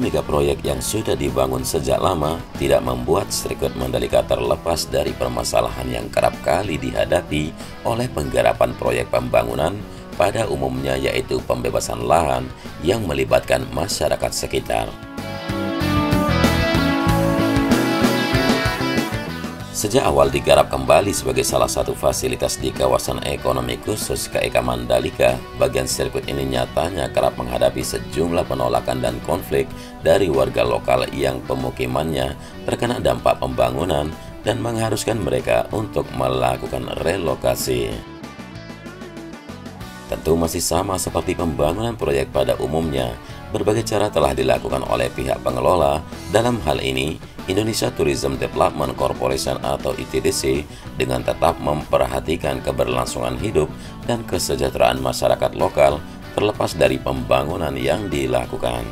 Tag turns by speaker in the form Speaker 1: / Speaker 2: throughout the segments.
Speaker 1: mega proyek yang sudah dibangun sejak lama tidak membuat sirkuit Mandalika terlepas dari permasalahan yang kerap kali dihadapi oleh penggarapan proyek pembangunan pada umumnya, yaitu pembebasan lahan yang melibatkan masyarakat sekitar. Sejak awal digarap kembali sebagai salah satu fasilitas di kawasan ekonomi khusus KEK Mandalika, bagian sirkuit ini nyatanya kerap menghadapi sejumlah penolakan dan konflik dari warga lokal yang pemukimannya terkena dampak pembangunan dan mengharuskan mereka untuk melakukan relokasi. Tentu masih sama seperti pembangunan proyek pada umumnya, berbagai cara telah dilakukan oleh pihak pengelola. Dalam hal ini, Indonesia Tourism Development Corporation atau ITDC dengan tetap memperhatikan keberlangsungan hidup dan kesejahteraan masyarakat lokal terlepas dari pembangunan yang dilakukan.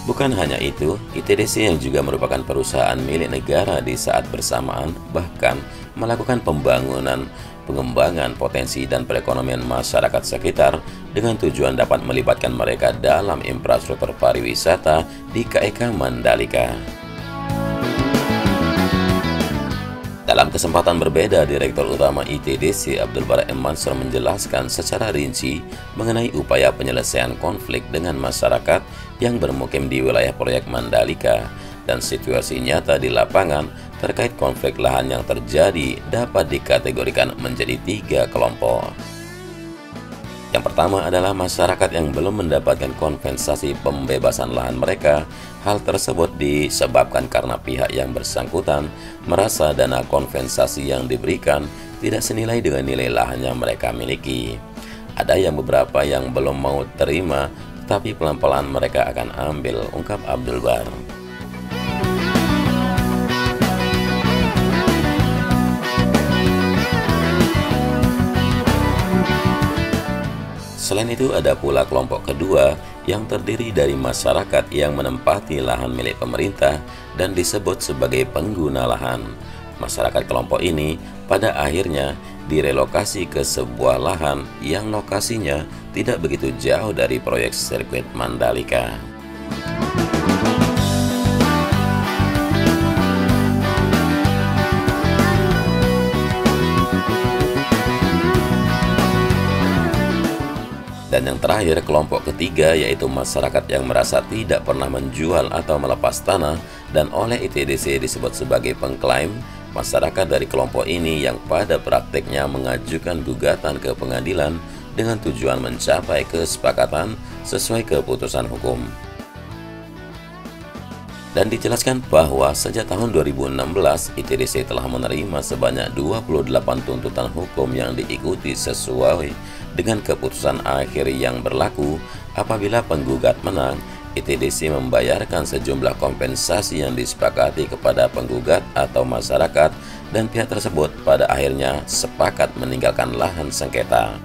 Speaker 1: Bukan hanya itu, ITDC yang juga merupakan perusahaan milik negara di saat bersamaan bahkan melakukan pembangunan, pengembangan potensi dan perekonomian masyarakat sekitar dengan tujuan dapat melibatkan mereka dalam infrastruktur pariwisata di KEK Mandalika. Dalam kesempatan berbeda, Direktur Utama ITDC Abdul Bara M. Mansur menjelaskan secara rinci mengenai upaya penyelesaian konflik dengan masyarakat yang bermukim di wilayah proyek Mandalika dan situasi nyata di lapangan terkait konflik lahan yang terjadi dapat dikategorikan menjadi 3 kelompok. Yang pertama adalah masyarakat yang belum mendapatkan kompensasi pembebasan lahan mereka. Hal tersebut disebabkan karena pihak yang bersangkutan merasa dana kompensasi yang diberikan tidak senilai dengan nilai lahan yang mereka miliki. Ada yang beberapa yang belum mau terima, tapi pelan-pelan mereka akan ambil, ungkap Abdul Bar. Selain itu, ada pula kelompok kedua yang terdiri dari masyarakat yang menempati lahan milik pemerintah dan disebut sebagai pengguna lahan. Masyarakat kelompok ini pada akhirnya direlokasi ke sebuah lahan yang lokasinya tidak begitu jauh dari proyek sirkuit Mandalika. Dan yang terakhir, kelompok ketiga, yaitu masyarakat yang merasa tidak pernah menjual atau melepas tanah dan oleh ITDC disebut sebagai pengklaim. Masyarakat dari kelompok ini yang pada praktiknya mengajukan gugatan ke pengadilan dengan tujuan mencapai kesepakatan sesuai keputusan hukum. Dan dijelaskan bahwa sejak tahun 2016, ITDC telah menerima sebanyak 28 tuntutan hukum yang diikuti sesuai dengan keputusan akhir yang berlaku. Apabila penggugat menang, ITDC membayarkan sejumlah kompensasi yang disepakati kepada penggugat atau masyarakat, dan pihak tersebut pada akhirnya sepakat meninggalkan lahan sengketa.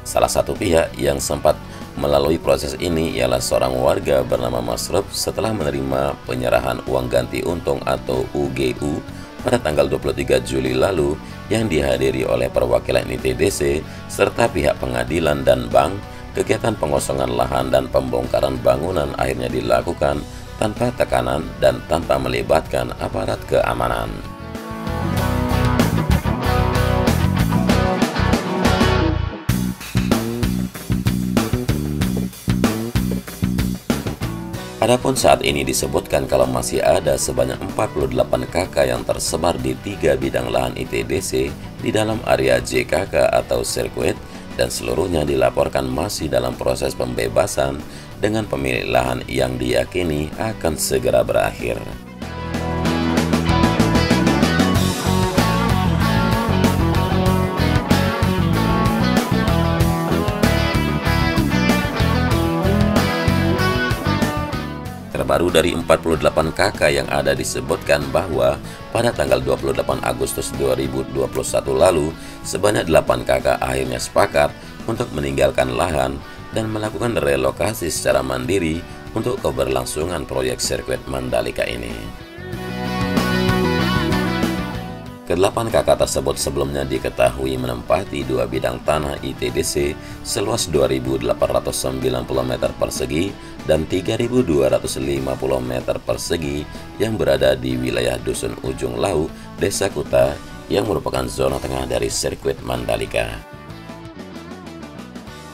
Speaker 1: Salah satu pihak yang sempat melalui proses ini ialah seorang warga bernama Masruf setelah menerima penyerahan uang ganti untung atau UGU pada tanggal 23 Juli lalu yang dihadiri oleh perwakilan ITDC serta pihak pengadilan dan bank. Kegiatan pengosongan lahan dan pembongkaran bangunan akhirnya dilakukan tanpa tekanan dan tanpa melibatkan aparat keamanan. Adapun saat ini disebutkan kalau masih ada sebanyak 48 KK yang tersebar di 3 bidang lahan ITDC di dalam area JKK atau sirkuit, dan seluruhnya dilaporkan masih dalam proses pembebasan dengan pemilik lahan yang diyakini akan segera berakhir. Terbaru dari 48 KK yang ada disebutkan bahwa pada tanggal 28 Agustus 2021 lalu, sebanyak 8 KK akhirnya sepakat untuk meninggalkan lahan dan melakukan relokasi secara mandiri untuk keberlangsungan proyek sirkuit Mandalika ini. Kedelapan kakak tersebut sebelumnya diketahui menempati dua bidang tanah ITDC seluas 2.890 meter persegi dan 3.250 meter persegi yang berada di wilayah Dusun Ujung Lau, Desa Kuta, yang merupakan zona tengah dari sirkuit Mandalika.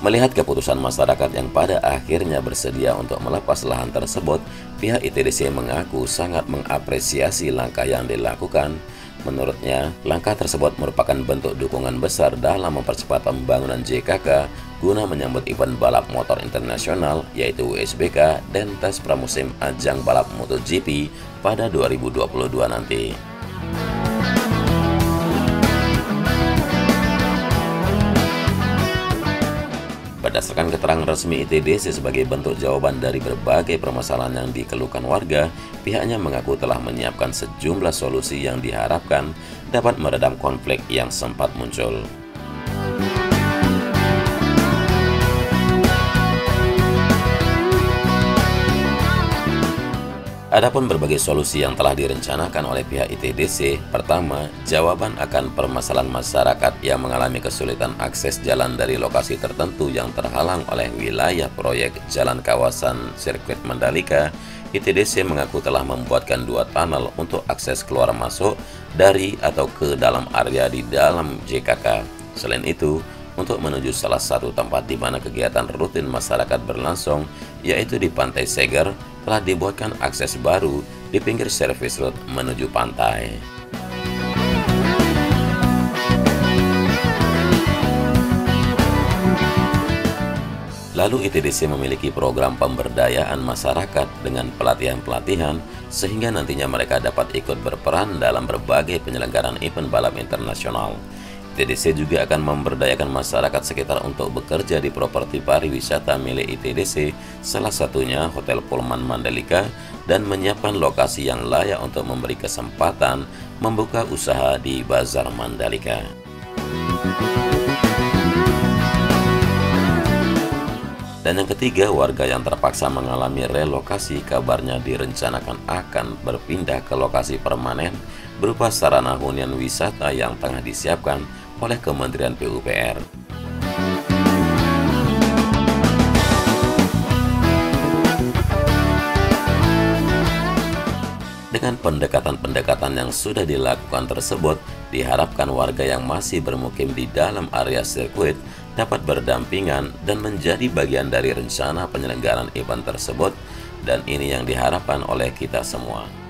Speaker 1: Melihat keputusan masyarakat yang pada akhirnya bersedia untuk melepas lahan tersebut, pihak ITDC mengaku sangat mengapresiasi langkah yang dilakukan. Menurutnya, langkah tersebut merupakan bentuk dukungan besar dalam mempercepat pembangunan JKK guna menyambut event balap motor internasional yaitu WSBK dan tes pramusim ajang balap MotoGP pada 2022 nanti. Berdasarkan keterangan resmi ITDC sebagai bentuk jawaban dari berbagai permasalahan yang dikeluhkan warga, pihaknya mengaku telah menyiapkan sejumlah solusi yang diharapkan dapat meredam konflik yang sempat muncul. Adapun berbagai solusi yang telah direncanakan oleh pihak ITDC, pertama, jawaban akan permasalahan masyarakat yang mengalami kesulitan akses jalan dari lokasi tertentu yang terhalang oleh wilayah proyek jalan kawasan sirkuit Mandalika. ITDC mengaku telah membuatkan 2 tunnel untuk akses keluar masuk dari atau ke dalam area di dalam JKK. Selain itu, untuk menuju salah satu tempat di mana kegiatan rutin masyarakat berlangsung, yaitu di Pantai Seger, telah dibuatkan akses baru di pinggir service road menuju pantai. Lalu ITDC memiliki program pemberdayaan masyarakat dengan pelatihan-pelatihan sehingga nantinya mereka dapat ikut berperan dalam berbagai penyelenggaraan event balap internasional. ITDC juga akan memberdayakan masyarakat sekitar untuk bekerja di properti pariwisata milik ITDC, salah satunya Hotel Pullman Mandalika, dan menyiapkan lokasi yang layak untuk memberi kesempatan membuka usaha di Bazar Mandalika. Dan yang ketiga, warga yang terpaksa mengalami relokasi kabarnya direncanakan akan berpindah ke lokasi permanen berupa sarana hunian wisata yang tengah disiapkan oleh Kementerian PUPR. Dengan pendekatan-pendekatan yang sudah dilakukan tersebut, diharapkan warga yang masih bermukim di dalam area sirkuit dapat berdampingan dan menjadi bagian dari rencana penyelenggaraan event tersebut, dan ini yang diharapkan oleh kita semua.